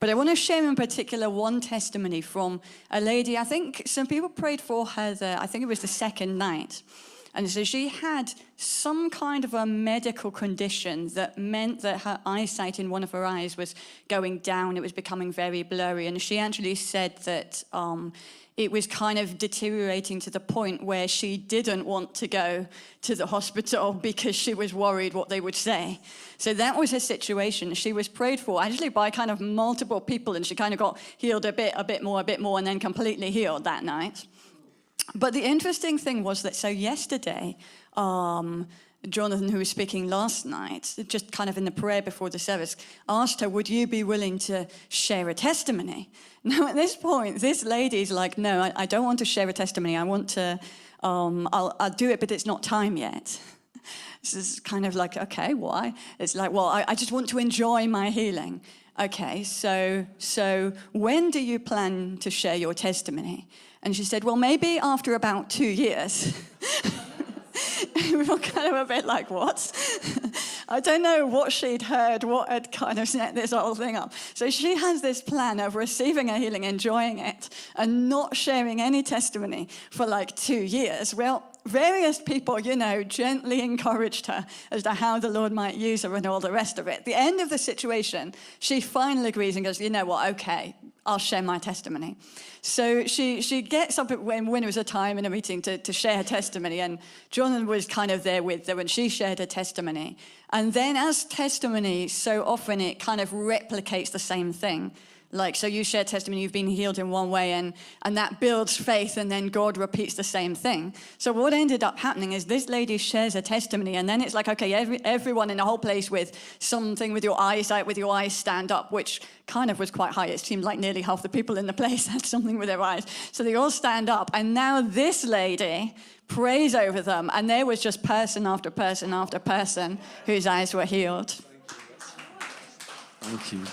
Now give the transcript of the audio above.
But I want to share in particular one testimony from a lady. I think some people prayed for her, I think it was the second night. And so she had some kind of a medical condition that meant that her eyesight in one of her eyes was going down. It was becoming very blurry. And she actually said that it was kind of deteriorating to the point where she didn't want to go to the hospital because she was worried what they would say. So that was her situation. She was prayed for actually by kind of multiple people, and she kind of got healed a bit more, and then completely healed that night. But the interesting thing was that, so yesterday, Jonathan, who was speaking last night, just kind of in the prayer before the service, asked her, would you be willing to share a testimony? Now, at this point, this lady's like, no, I don't want to share a testimony. I want to, I'll do it, but it's not time yet. This is kind of like, okay, why? It's like, well, I just want to enjoy my healing. Okay, so when do you plan to share your testimony? And she said, well, maybe after about 2 years. We were kind of a bit like, what? I don't know what she'd heard, what had kind of set this whole thing up. So she has this plan of receiving a healing, enjoying it, and not sharing any testimony for like 2 years. Well, various people, gently encouraged her as to how the Lord might use her and all the rest of it. At the end of the situation, she finally agrees and goes, you know what, okay, I'll share my testimony. So she gets up when it was a time in a meeting to share her testimony, and Jonathan was kind of there with her when she shared her testimony. And then as testimony, so often it kind of replicates the same thing. Like, so you share testimony, you've been healed in one way, and that builds faith, and then God repeats the same thing. So what ended up happening is this lady shares a testimony, and then it's like, okay, everyone in the whole place with something with your eyesight, with your eyes stand up, which kind of was quite high. It seemed like nearly half the people in the place had something with their eyes. So they all stand up, and now this lady prays over them, and there was just person after person after person whose eyes were healed. Thank you.